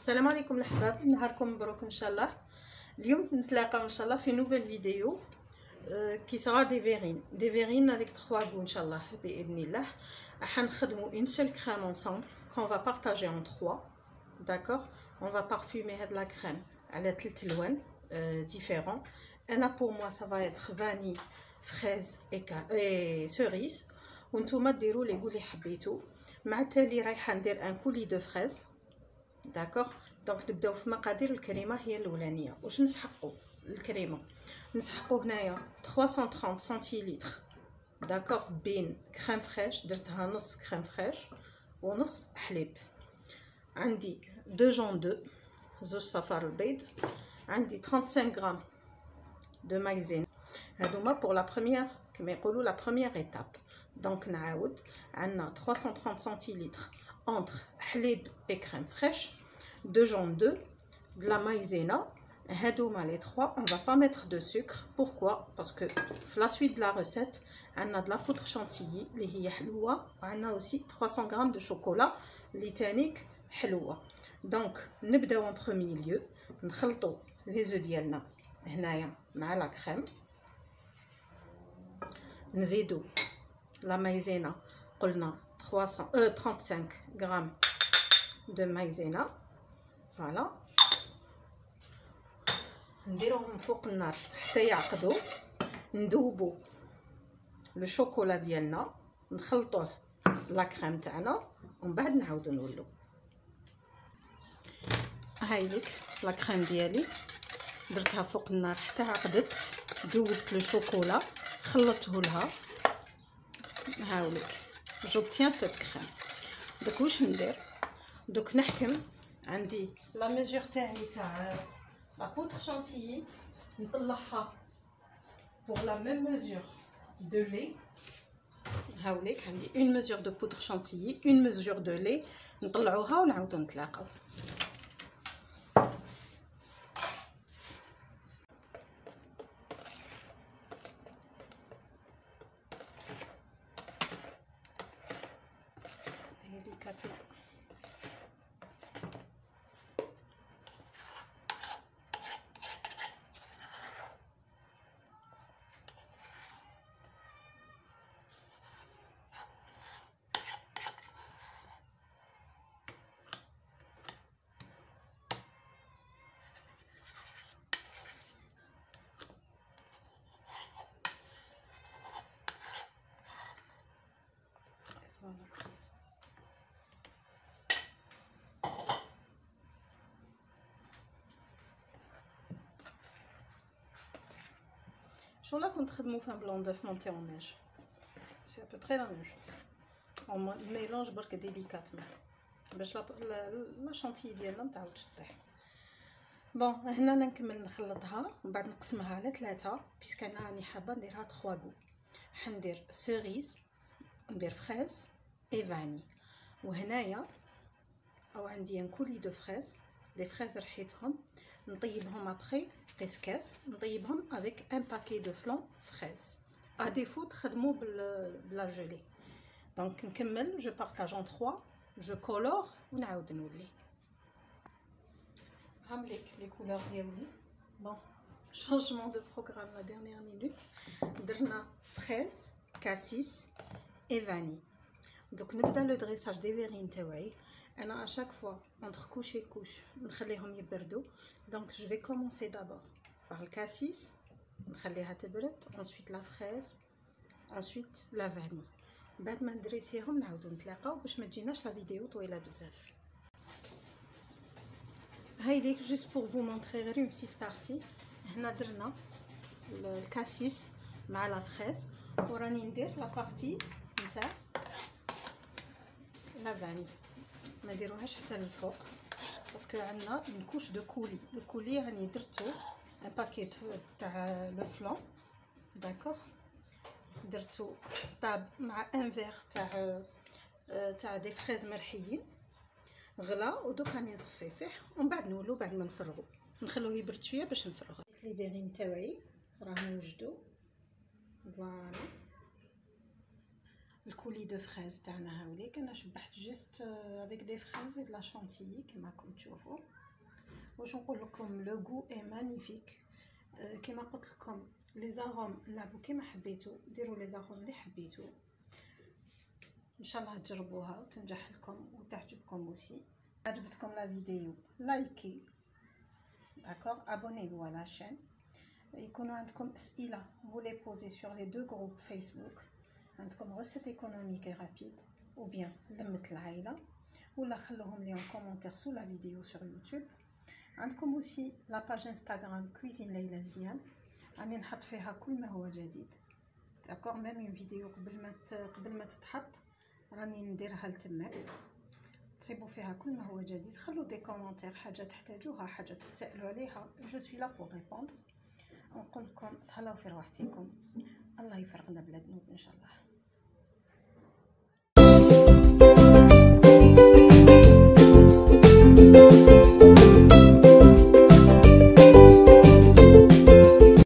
السلام عليكم الأحباب، نهاركم مبروك ان شاء الله. اليوم نتلاقاو ان شاء الله في نوفيل فيديو qui sera des verrines avec 3 goûts ان شاء الله باذن الله. حنخدموا une seule crème ensemble qu'on va partager en 3. d'accord, on va parfumer هاد la crème على 3 الوان différents. انا pour moi ça va être vanille, fraise et cerise, وانتوما ديروا لي goûts اللي حبيتو. مع التالي رايحه ندير ان كولي دو فريز. داكوغ، دونك نبداو في مقادير الكريمه. هي الاولانيه واش نسحقوا الكريمه. نسحقوا هنايا 330 سنتيلتر داكوغ بين كريم فريش، درتها نص كريم فريش ونص حليب. عندي 2 جون زوج صفار البيض. عندي 35 غرام دو مايزين. هادوما بور لا بروميير كما يقولوا لا بروميير ايتاب. دونك نعاود، عندنا 330 سنتيلتر entre حليب et crème fraîche, 2 jaunes d'œufs, de la maïzena. Les 3, on va pas mettre de sucre. Pourquoi? Parce que la suite de la recette, on a de la poudre chantilly, qui est halloua, on a aussi 300 g de chocolat, litanique halloua. Donc, نبداو en premier lieu, نخلطوا les œufs ديالنا هنايا مع la crème. نزيدوا la maïzena, قلنا 35 grammes de maïzena. Voilà. نديروهم فوق النار حتى يعقدوا. نذوبوا لو شوكولا ديالنا، نخلطوه لا كريم تاعنا، ومن بعد نعاودو نولو. هاي ليك لا كريم ديالي، درتها فوق النار حتى عقدت. ذوبت لو شوكولا، خلطته لها. هاوليك j'obtiens cette crème. دوك واش ندير؟ دوك نحكم. عندي لا ميزور تاعي تاع لا بودر شانتيي، نطلعها pour la même mesure de lait. هاوليك عندي une mesure de poudre chantilly, une mesure de lait. نطلعوها ونعاودو نتلاقاو. شو لا كنت خدمو في بلون داف مونتي اون نيج، سي ا بوبري لا ميم شوز. اون ميلونج برك ديليكاتمون باش لا شانتيي ديالنا متعاودش طيح. بون هنا نكمل نخلطها ومن بعد نقسمها على 3 بيسك انا راني حابه نديرها 3 غو. حندير سيريز، ندير فريز اي فاني. وهنايا او عندي ان كولي دو فريز، دي فريز رحيتهم نطيبهم ابري قسكاس. نطيبهم افيك ان باكي دو فلون فريز. ا ديفو تخدموا بلا جيلي. دونك نكمل، جو بارطاج ان 3، جو كولور ونعاود نولي. هامليك لي كولور ديالي. بون شونجمون دو بروغرام لا ديرنيير مينوت. درنا فريز، كاسيس اي فاني. دوك نبدا لو دريساج دي فيرين تاوعي. انا à chaque fois entre couche et couche نخليهم يبردوا. donc je vais commencer d'abord par le cassis، نخليها تبرد. ensuite la fraise، ensuite la vanille. بعد ما ندريسيهم نعاودو نتلاقاو باش ما تجيناش لا فيديو طويله بزاف. هاي ليك juste pour vous montrer غير une petite partie. هنا درنا الكاسيس مع لا فريز، وراني ندير لا بارتي نتاع لا فاني. ما نديروهاش حتى للفوق باسكو عندنا اون كوش دو كولي. لو كولي راني درتو ان باكيت تاع لو فلون. داكوغ، درتو طاب مع ان فيغ تاع دي فريز مرحيين. غلا ودوك راني نصفي فيه ومن بعد نولو. بعد ما نفرغو نخلوه يبرد شويه باش نفرغو. لي فيرين تاوعي راهم وجدوا. فوالا الكولي دو فريز تاعنا هاوليك. انا شبحت جست افيك دي فريز د لا شانتيي كما راكم تشوفوا. واش نقول لكم، لو غو اي مانيفيك. كما قلت لكم لي زاروم لعبوا كما حبيتوا، ديروا لي زاروم اللي حبيتوا. ان شاء الله تجربوها وتنجح لكم وتعجبكم aussi. عجبتكم لا فيديو لايكي، داكور، ابونيو على شين. يكونوا عندكم اسئله vous les posez sur les deux groupes Facebook. عندكم recette économique et rapide ou bien لمة العائله، ولا خلوهم لي en commentaire sous la vidéo sur YouTube. عندكم aussi la page Instagram cuisine ليلى زيان، راني نحط فيها كل ما هو جديد، داكور. ميم فيديو قبل ما تتحط راني نديرها لتماك، تصيبوا فيها كل ما هو جديد. خلوا دي كومونتير، حاجه تحتاجوها، حاجه تتسائلوا عليها، جو سوي لا بور ريبوندر. نقول لكم تهلاو في رواحتكم، الله يفرغنا بلا ذنوب ان شاء الله.